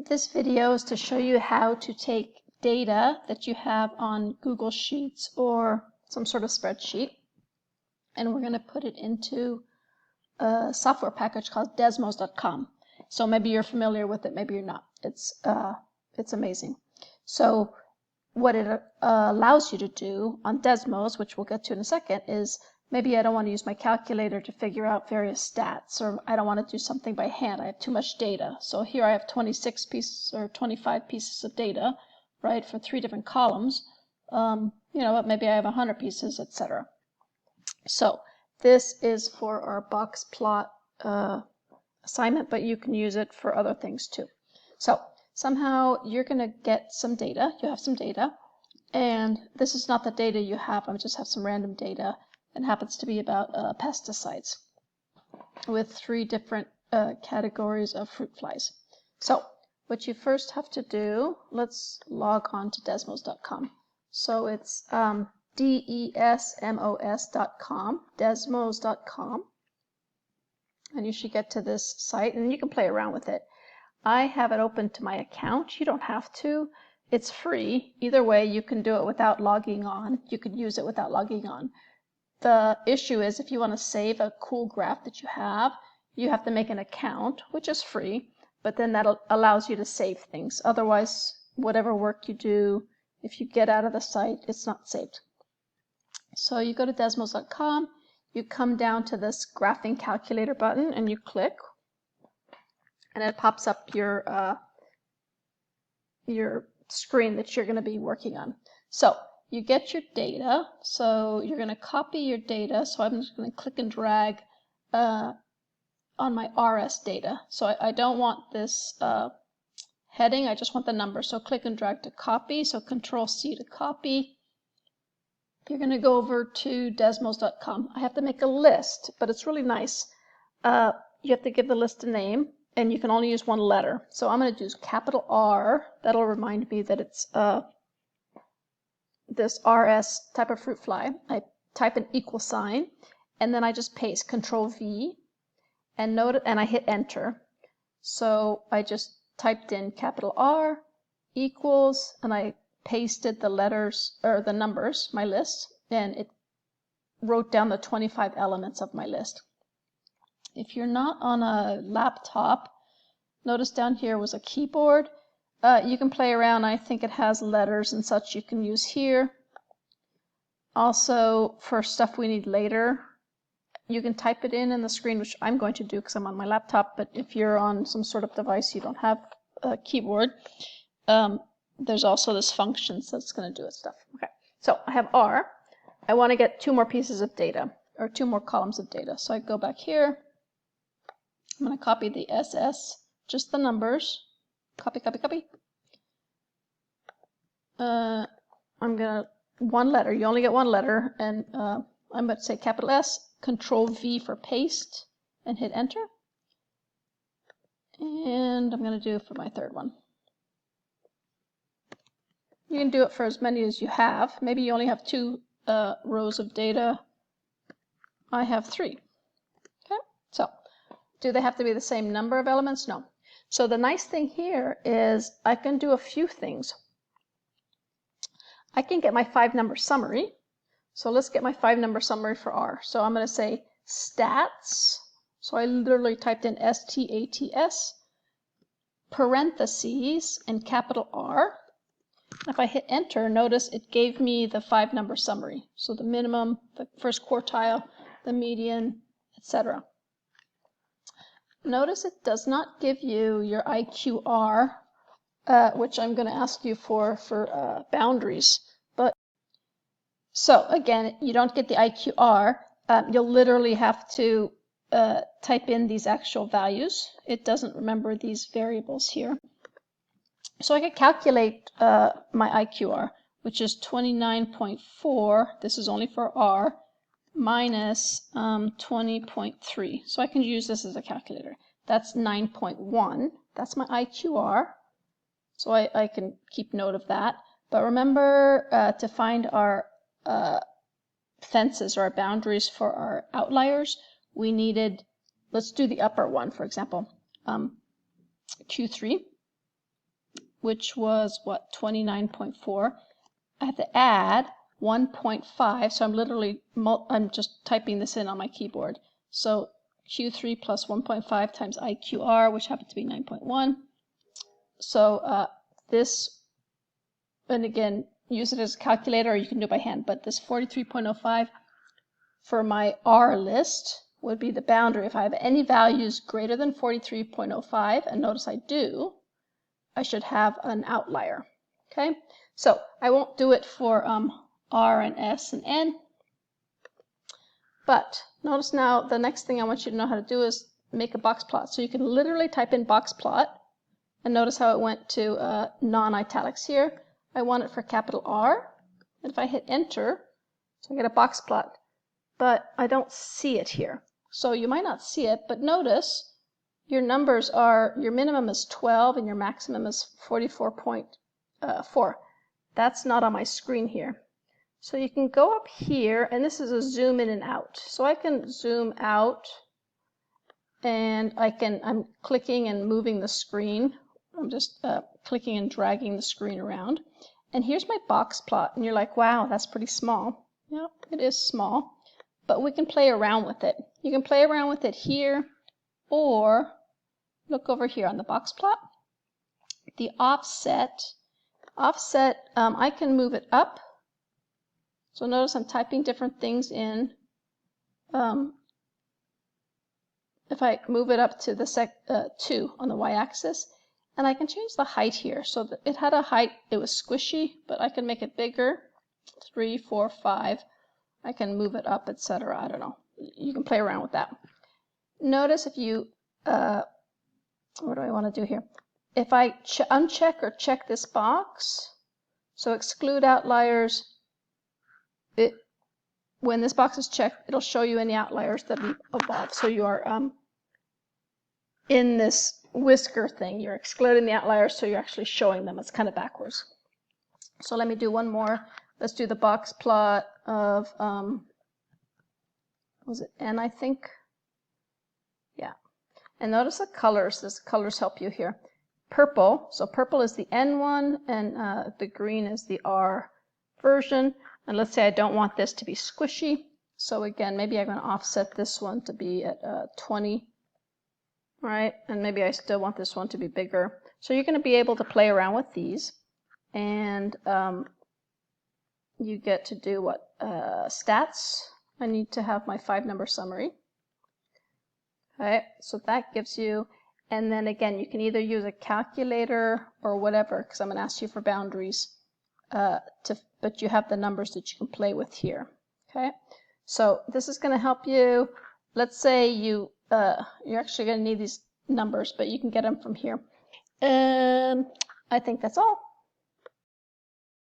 This video is to show you how to take data that you have on Google Sheets or some sort of spreadsheet, and we're going to put it into a software package called Desmos.com. So maybe you're familiar with it, maybe you're not. It's amazing. So what it allows you to do on Desmos, which we'll get to in a second, is maybe I don't want to use my calculator to figure out various stats, or I don't want to do something by hand. I have too much data. So here I have 26 pieces or 25 pieces of data, right, for 3 different columns. But maybe I have 100 pieces, etc. So this is for our box plot assignment, but you can use it for other things too. So somehow you're going to get some data. You have some data, and this is not the data you have. I just have some random data. It happens to be about pesticides with 3 different categories of fruit flies. So what you first have to do, let's log on to Desmos.com. So it's desmos.com, desmos.com, and you should get to this site, and you can play around with it. I have it open to my account. You don't have to. It's free. Either way, you can do it without logging on. You could use it without logging on. The issue is if you want to save a cool graph that you have to make an account, which is free, but then that allows you to save things. Otherwise, whatever work you do, if you get out of the site, it's not saved. So you go to Desmos.com, you come down to this graphing calculator button, and you click, and it pops up your screen that you're going to be working on. So you get your data, so you're going to copy your data. So I'm just going to click and drag on my RS data. So I don't want this heading, I just want the number. So click and drag to copy, so Control-C to copy. You're going to go over to Desmos.com. I have to make a list, but it's really nice. You have to give the list a name, and you can only use 1 letter. So I'm going to use capital R. That'll remind me that it's this RS type of fruit fly. I type an equal sign, and then I just paste Control-V, and note, and I hit enter. So I just typed in capital R equals, and I pasted the letters or the numbers, my list, and it wrote down the 25 elements of my list. If you're not on a laptop, notice down here was a keyboard. You can play around. I think it has letters and such you can use here. Also, for stuff we need later, you can type it in the screen, which I'm going to do because I'm on my laptop, but if you're on some sort of device you don't have a keyboard, there's also this function that's going to do its stuff. Okay, so I have R. I want to get 2 more pieces of data, or 2 more columns of data. So I go back here. I'm going to copy the SS, just the numbers. Copy, copy, copy. I'm going to 1 letter. You only get 1 letter, and I'm going to say capital S, Control-V for paste, and hit enter. And I'm going to do it for my 3rd one. You can do it for as many as you have. Maybe you only have 2 rows of data. I have 3. Okay, so do they have to be the same number of elements? No. So the nice thing here is I can do a few things. I can get my 5-number summary. So let's get my 5-number summary for R. So I'm going to say stats. So I literally typed in STATS, parentheses, and capital R. If I hit enter, notice it gave me the 5-number summary. So the minimum, the first quartile, the median, etc. Notice it does not give you your IQR, which I'm going to ask you for boundaries. So again, you don't get the IQR. You'll literally have to type in these actual values. It doesn't remember these variables here. So I could calculate my IQR, which is 29.4. This is only for R, minus 20.3. So I can use this as a calculator. That's 9.1. That's my IQR. So I can keep note of that. But remember to find our fences or our boundaries for our outliers, we needed, let's do the upper one, for example, Q3. which was what, 29.4. I have to add 1.5, so I'm just typing this in on my keyboard. So Q3 plus 1.5 times IQR, which happened to be 9.1. So this, and again, use it as a calculator, or you can do it by hand, but this 43.05 for my R list would be the boundary. If I have any values greater than 43.05, and notice I do, I should have an outlier. Okay, so I won't do it for R and S and N, but notice now the next thing I want you to know how to do is make a box plot. So you can literally type in box plot, and notice how it went to non-italics here. I want it for capital R, and if I hit enter, so I get a box plot, but I don't see it here. So you might not see it, but notice your numbers are, your minimum is 12 and your maximum is 44.4. That's not on my screen here. So you can go up here, and this is a zoom in and out. So I can zoom out, and I'm clicking and moving the screen. I'm just clicking and dragging the screen around. And here's my box plot, and you're like, wow, that's pretty small. Yeah, it is small, but we can play around with it. You can play around with it here, or look over here on the box plot. The offset, I can move it up. So notice I'm typing different things in. If I move it up to the 2 on the y-axis, and I can change the height here. So that it had a height, it was squishy, but I can make it bigger. 3, 4, 5. I can move it up, etc. I don't know. You can play around with that. Notice if you, what do I want to do here? If I uncheck or check this box, so exclude outliers, when this box is checked, it'll show you any outliers that have evolved. So you are in this whisker thing, you're excluding the outliers, so you're actually showing them. It's kind of backwards. So let me do one more. Let's do the box plot of, was it N, I think? Yeah. And notice the colors. The colors help you here. Purple, so purple is the N one, and the green is the R version. And let's say I don't want this to be squishy. So again, maybe I'm going to offset this one to be at 20. Right? And maybe I still want this one to be bigger. So you're going to be able to play around with these. And you get to do what? Stats. I need to have my 5-number summary. Okay, so that gives you, and then again, you can either use a calculator or whatever, because I'm going to ask you for boundaries, but you have the numbers that you can play with here. Okay, so this is going to help you. Let's say you're actually going to need these numbers, but you can get them from here. I think that's all.